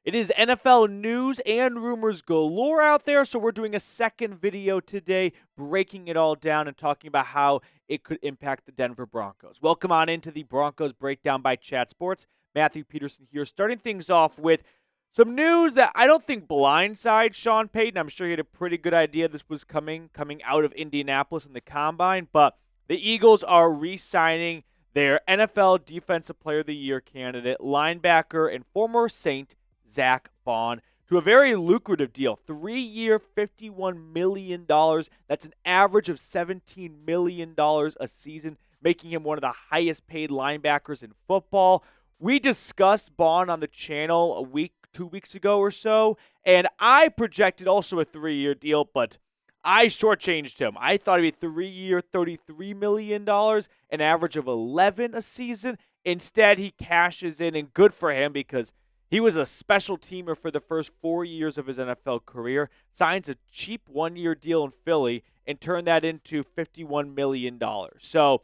It is NFL news and rumors galore out there, so we're doing a second video today, breaking it all down and talking about how it could impact the Denver Broncos. Welcome on into the Broncos Breakdown by Chat Sports. Matthew Peterson here, starting things off with some news that I don't think blindsides Sean Payton. I'm sure he had a pretty good idea this was coming out of Indianapolis in the Combine, but the Eagles are re-signing their NFL Defensive Player of the Year candidate, linebacker and former Saint, Zack Baun, to a very lucrative deal. 3-year, $51 million. That's an average of $17 million a season, making him one of the highest paid linebackers in football. We discussed Baun on the channel 2 weeks ago or so, and I projected also a 3-year deal, but I shortchanged him. I thought he'd be 3-year, $33 million, an average of 11 a season. Instead, he cashes in, and good for him because he was a special teamer for the first 4 years of his NFL career, signs a cheap 1-year deal in Philly, and turned that into $51 million. So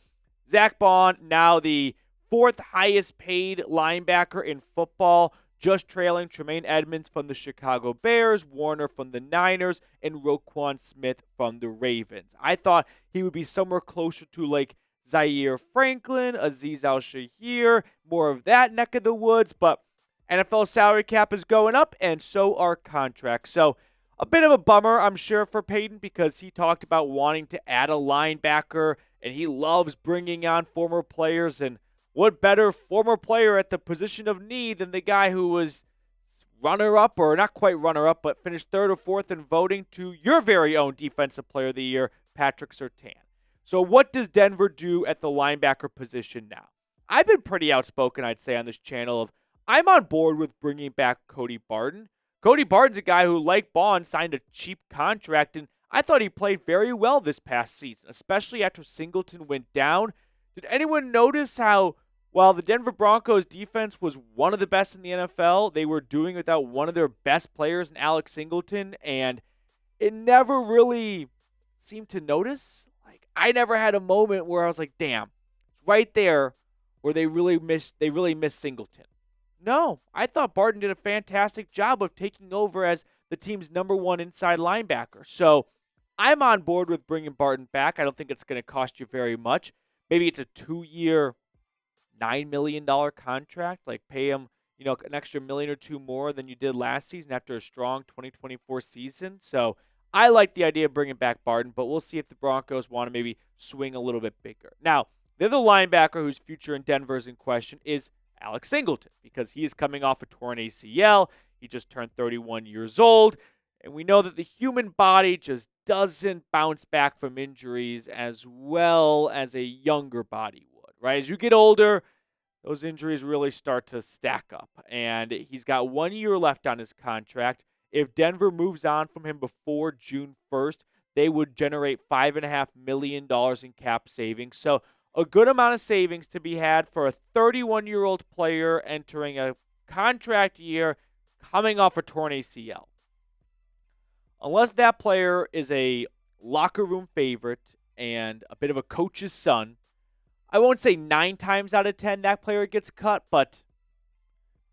Zack Baun, now the 4th highest paid linebacker in football, just trailing Tremaine Edmonds from the Chicago Bears, Warner from the Niners, and Roquan Smith from the Ravens. I thought he would be somewhere closer to like Zaire Franklin, Azeez Al-Shahir, more of that neck of the woods, but NFL salary cap is going up, and so are contracts. So a bit of a bummer, I'm sure, for Payton because he talked about wanting to add a linebacker, and he loves bringing on former players. And what better former player at the position of need than the guy who was runner-up, or not quite runner-up, but finished 3rd or 4th in voting to your very own Defensive Player of the Year, Patrick Surtain. So what does Denver do at the linebacker position now? I've been pretty outspoken, I'd say, on this channel of I'm on board with bringing back Cody Barton. Cody Barton's a guy who, like Baun, signed a cheap contract, and I thought he played very well this past season, especially after Singleton went down. Did anyone notice how, while the Denver Broncos defense was one of the best in the NFL, they were doing without one of their best players in Alex Singleton, and it never really seemed to notice? Like, I never had a moment where I was like, damn, it's right there where they really missed Singleton. No, I thought Barton did a fantastic job of taking over as the team's #1 inside linebacker. So I'm on board with bringing Barton back. I don't think it's going to cost you very much. Maybe it's a 2-year, $9 million contract. Like pay him, an extra million or two more than you did last season after a strong 2024 season. So I like the idea of bringing back Barton, but we'll see if the Broncos want to maybe swing a little bit bigger. Now, the other linebacker whose future in Denver is in question is Alex Singleton, because he is coming off a torn ACL. He just turned 31 years old, and we know that the human body just doesn't bounce back from injuries as well as a younger body would, right? As you get older, those injuries really start to stack up, and he's got 1 year left on his contract. If Denver moves on from him before June 1st, they would generate $5.5 million in cap savings. So a good amount of savings to be had for a 31-year-old player entering a contract year coming off a torn ACL. Unless that player is a locker room favorite and a bit of a coach's son, I won't say 9 times out of 10 that player gets cut, but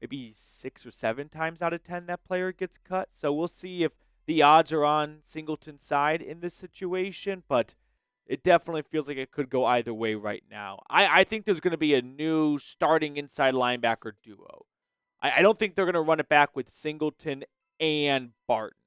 maybe 6 or 7 times out of 10 that player gets cut. So we'll see if the odds are on Singleton's side in this situation, but it definitely feels like it could go either way right now. I think there's going to be a new starting inside linebacker duo. I don't think they're going to run it back with Singleton and Barton.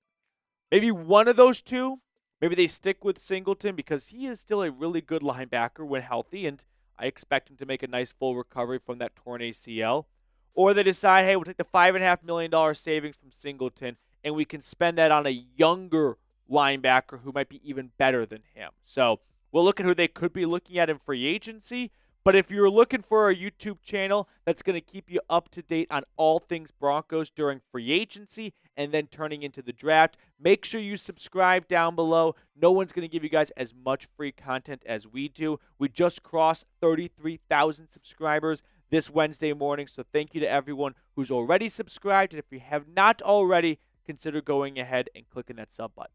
Maybe one of those two. Maybe they stick with Singleton because he is still a really good linebacker when healthy, and I expect him to make a nice full recovery from that torn ACL. Or they decide, hey, we'll take the $5.5 million savings from Singleton, and we can spend that on a younger linebacker who might be even better than him. So we'll look at who they could be looking at in free agency. But if you're looking for a YouTube channel that's going to keep you up to date on all things Broncos during free agency and then turning into the draft, make sure you subscribe down below. No one's going to give you guys as much free content as we do. We just crossed 33,000 subscribers this Wednesday morning, so thank you to everyone who's already subscribed. And if you have not already, consider going ahead and clicking that sub button.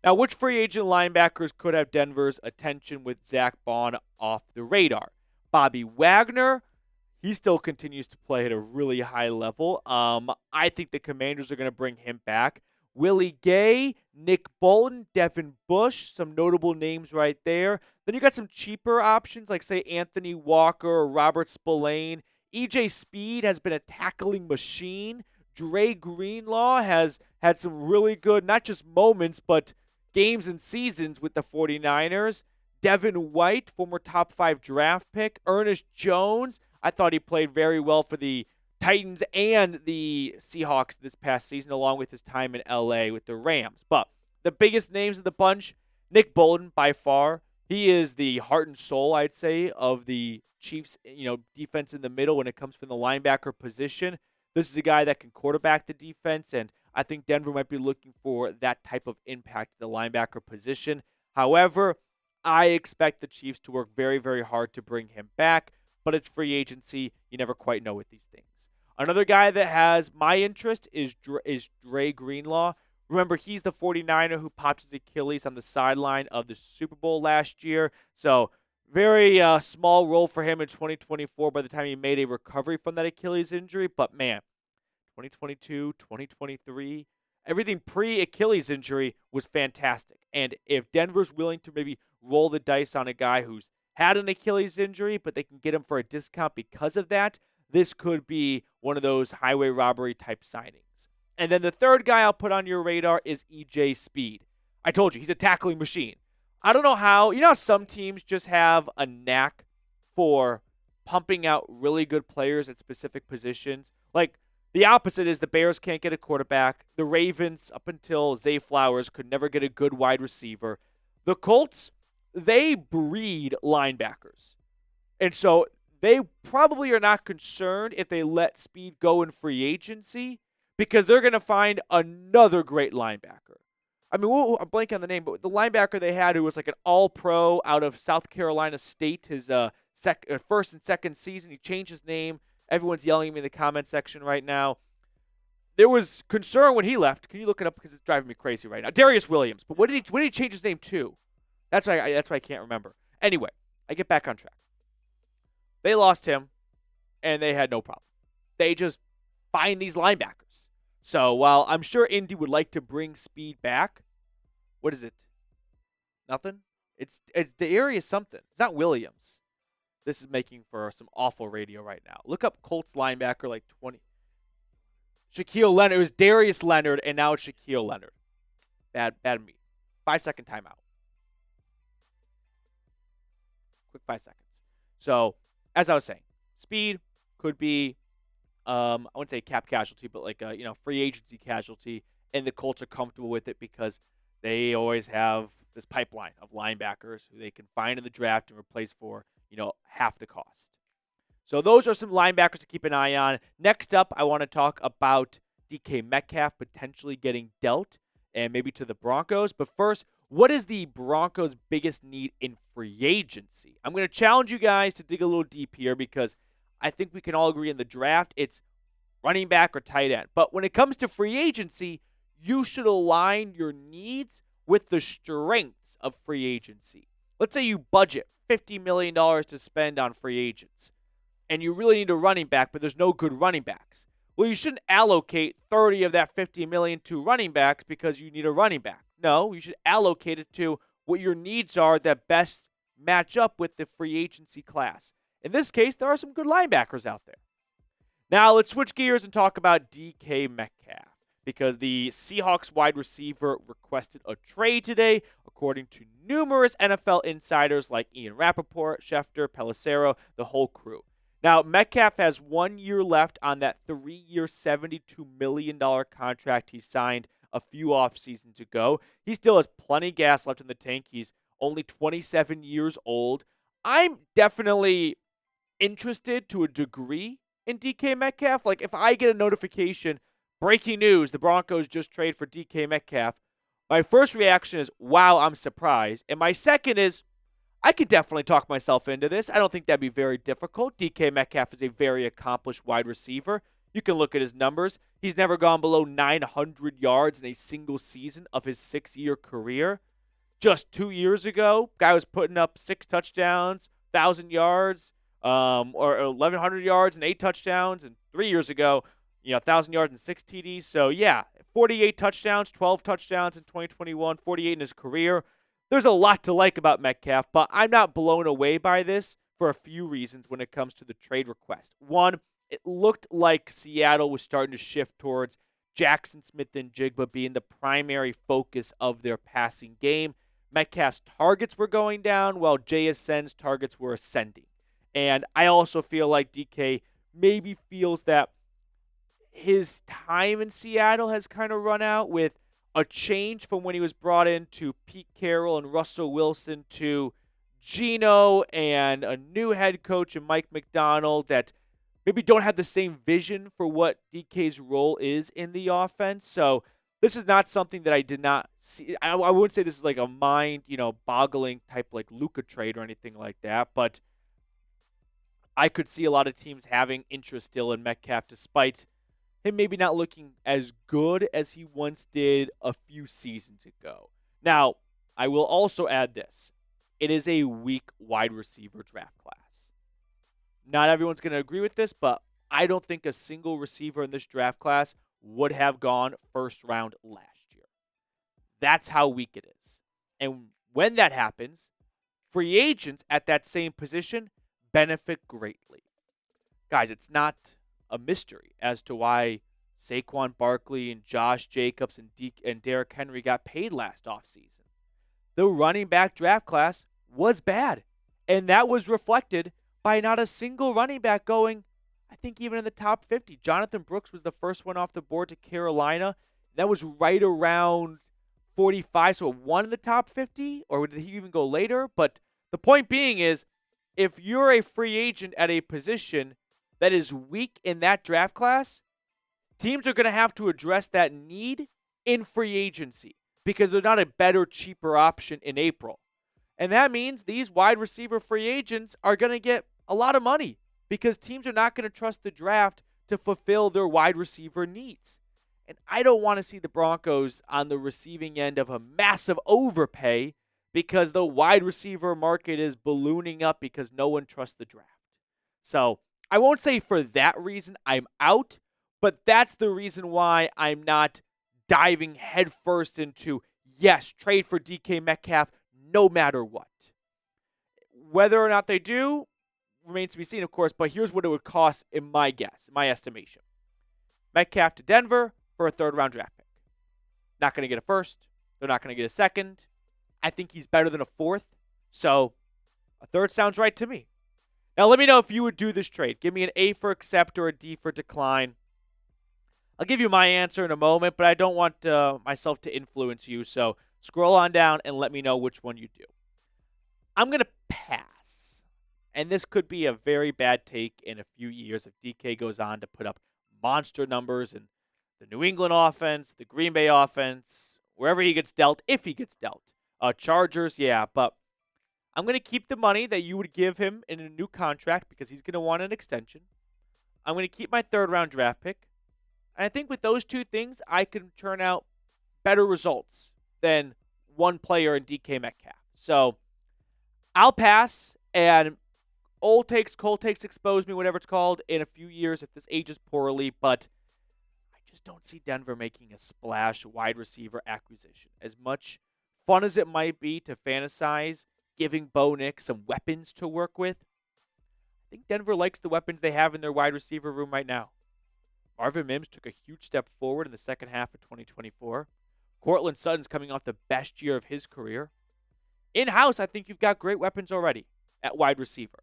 Now, which free agent linebackers could have Denver's attention with Zach Baun off the radar? Bobby Wagner, he still continues to play at a really high level. I think the Commanders are going to bring him back. Willie Gay, Nick Bolton, Devin Bush, some notable names right there. Then you got some cheaper options like, say, Anthony Walker or Robert Spillane. EJ Speed has been a tackling machine. Dre Greenlaw has had some really good, not just moments, but games and seasons with the 49ers. Devin White, former top 5 draft pick. Ernest Jones, I thought he played very well for the Titans and the Seahawks this past season, along with his time in LA with the Rams. But the biggest names of the bunch, Nick Bolton by far. He is the heart and soul, I'd say, of the Chiefs, defense in the middle when it comes from the linebacker position. This is a guy that can quarterback the defense, and I think Denver might be looking for that type of impact at the linebacker position. However, I expect the Chiefs to work very, very hard to bring him back, but it's free agency. You never quite know with these things. Another guy that has my interest is Dre Greenlaw. Remember, he's the 49er who popped his Achilles on the sideline of the Super Bowl last year. So very small role for him in 2024 by the time he made a recovery from that Achilles injury. But man, 2022, 2023, everything pre-Achilles injury was fantastic. And if Denver's willing to maybe roll the dice on a guy who's had an Achilles injury, but they can get him for a discount because of that, this could be one of those highway robbery type signings. And then the third guy I'll put on your radar is EJ Speed. I told you, he's a tackling machine. I don't know how. You know how some teams just have a knack for pumping out really good players at specific positions? Like, the opposite is the Bears can't get a quarterback. The Ravens, up until Zay Flowers, could never get a good wide receiver. The Colts, they breed linebackers. And so they probably are not concerned if they let Speed go in free agency because they're going to find another great linebacker. I mean, I'm blanking on the name, but the linebacker they had who was like an all-pro out of South Carolina State, his first and second season, he changed his name. Everyone's yelling at me in the comment section right now. There was concern when he left. Can you look it up because it's driving me crazy right now? Darius Williams. But what did he change his name to? That's why I can't remember. Anyway, I get back on track. They lost him, and they had no problem. They just find these linebackers. So while I'm sure Indy would like to bring Speed back, what is it? Nothing? It's Darius something. It's not Williams. This is making for some awful radio right now. Look up Colts linebacker like 20. Shaquille Leonard. It was Darius Leonard, and now it's Shaquille Leonard. Bad me. 5-second timeout. Quick 5 seconds. So, as I was saying, Speed could be, I wouldn't say cap casualty, but like a free agency casualty, and the Colts are comfortable with it because they always have this pipeline of linebackers who they can find in the draft and replace for half the cost. So those are some linebackers to keep an eye on. Next up, I want to talk about DK Metcalf potentially getting dealt and maybe to the Broncos. But first, what is the Broncos' biggest need in free agency? I'm going to challenge you guys to dig a little deep here because I think we can all agree in the draft it's running back or tight end. But when it comes to free agency, you should align your needs with the strengths of free agency. Let's say you budget $50 million to spend on free agents, and you really need a running back, but there's no good running backs. Well, you shouldn't allocate 30 of that $50 million to running backs because you need a running back. No, you should allocate it to what your needs are that best match up with the free agency class. In this case, there are some good linebackers out there. Now, let's switch gears and talk about DK Metcalf because the Seahawks wide receiver requested a trade today, according to numerous NFL insiders like Ian Rappaport, Schefter, Pelissero, the whole crew. Now, Metcalf has 1 year left on that 3-year, $72 million contract he signed a few off seasons ago. He still has plenty of gas left in the tank. He's only 27 years old. I'm definitely interested to a degree in DK Metcalf. Like, if I get a notification, breaking news, the Broncos just traded for DK Metcalf, my first reaction is, wow, I'm surprised. And my second is, I could definitely talk myself into this. I don't think that'd be very difficult. DK Metcalf is a very accomplished wide receiver. You can look at his numbers. He's never gone below 900 yards in a single season of his 6-year career. Just 2 years ago, guy was putting up 6 touchdowns, 1,000 yards, or 1,100 yards and 8 touchdowns. And 3 years ago, 1,000 yards and 6 TDs. So, yeah, 48 touchdowns, 12 touchdowns in 2021, 48 in his career. There's a lot to like about Metcalf, but I'm not blown away by this for a few reasons when it comes to the trade request. One, it looked like Seattle was starting to shift towards Jackson Smith and Jigba being the primary focus of their passing game. Metcalf's targets were going down while JSN's targets were ascending. And I also feel like DK maybe feels that his time in Seattle has kind of run out with a change from when he was brought in to Pete Carroll and Russell Wilson to Geno and a new head coach and Mike McDonald that maybe don't have the same vision for what DK's role is in the offense. So this is not something that I did not see. I wouldn't say this is like a boggling type like Luka trade or anything like that, but I could see a lot of teams having interest still in Metcalf despite him maybe not looking as good as he once did a few seasons ago. Now, I will also add this. It is a weak wide receiver draft class. Not everyone's going to agree with this, but I don't think a single receiver in this draft class would have gone first round last year. That's how weak it is. And when that happens, free agents at that same position benefit greatly. Guys, it's not a mystery as to why Saquon Barkley and Josh Jacobs and Derrick Henry got paid last offseason. The running back draft class was bad, and that was reflected by not a single running back going, I think, even in the top 50. Jonathan Brooks was the first one off the board to Carolina. That was right around 45, so it won in the top 50, or did he even go later? But the point being is, if you're a free agent at a position that is weak in that draft class, teams are going to have to address that need in free agency because there's not a better, cheaper option in April. And that means these wide receiver free agents are going to get a lot of money because teams are not going to trust the draft to fulfill their wide receiver needs. And I don't want to see the Broncos on the receiving end of a massive overpay because the wide receiver market is ballooning up because no one trusts the draft. So I won't say for that reason I'm out, but that's the reason why I'm not diving headfirst into, yes, trade for DK Metcalf no matter what. Whether or not they do remains to be seen, of course, but here's what it would cost in my guess, my estimation. Metcalf to Denver for a third-round draft pick. Not going to get a first. They're not going to get a second. I think he's better than a fourth, so a third sounds right to me. Now, let me know if you would do this trade. Give me an A for accept or a D for decline. I'll give you my answer in a moment, but I don't want myself to influence you, so scroll on down and let me know which one you do. I'm going to pass, and this could be a very bad take in a few years if DK goes on to put up monster numbers in the New England offense, the Green Bay offense, wherever he gets dealt, if he gets dealt. Chargers, yeah, but I'm going to keep the money that you would give him in a new contract because he's going to want an extension. I'm going to keep my third-round draft pick. And I think with those two things, I can turn out better results than one player in DK Metcalf. So I'll pass, and old takes, cold takes, expose me, whatever it's called, in a few years if this ages poorly. But I just don't see Denver making a splash wide receiver acquisition. As much fun as it might be to fantasize giving Bo Nix some weapons to work with, I think Denver likes the weapons they have in their wide receiver room right now. Marvin Mims took a huge step forward in the second half of 2024. Courtland Sutton's coming off the best year of his career. In-house, I think you've got great weapons already at wide receiver.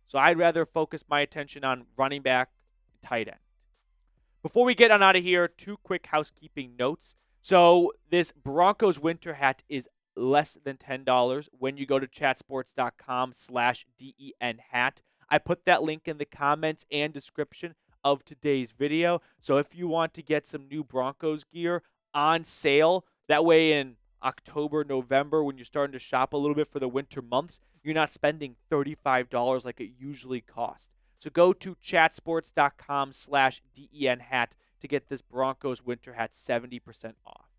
So I'd rather focus my attention on running back and tight end. Before we get on out of here, two quick housekeeping notes. So this Broncos winter hat is less than $10 when you go to chatsports.com/DEN hat. I put that link in the comments and description of today's video. So if you want to get some new Broncos gear on sale, that way in October, November, when you're starting to shop a little bit for the winter months, you're not spending $35 like it usually costs. So go to chatsports.com/DEN hat to get this Broncos winter hat 70% off.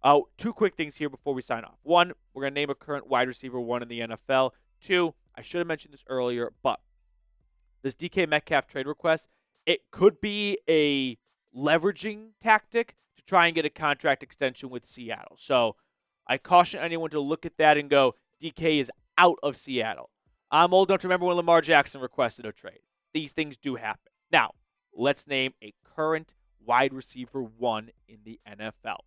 Oh, two quick things here before we sign off. One, we're going to name a current wide receiver 1 in the NFL. Two, I should have mentioned this earlier, but this DK Metcalf trade request, it could be a leveraging tactic to try and get a contract extension with Seattle. So I caution anyone to look at that and go, DK is out of Seattle. I'm old enough to remember when Lamar Jackson requested a trade. These things do happen. Now, let's name a current wide receiver 1 in the NFL.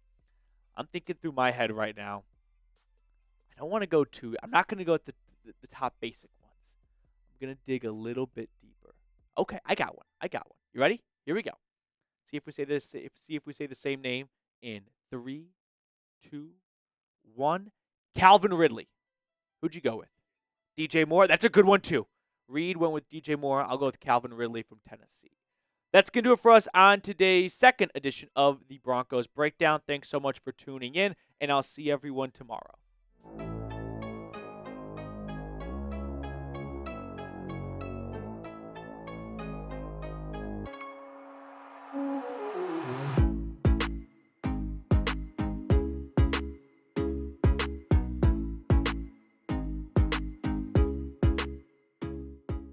I'm thinking through my head right now. I don't want to go too. I'm not going to go at the top basic ones. I'm going to dig a little bit deeper. Okay, I got one. You ready? Here we go. See if we say this. See if we say the same name in 3, 2, 1. Calvin Ridley. Who'd you go with? DJ Moore. That's a good one too. Reed went with DJ Moore. I'll go with Calvin Ridley from Tennessee. That's going to do it for us on today's second edition of the Broncos Breakdown. Thanks so much for tuning in, and I'll see everyone tomorrow.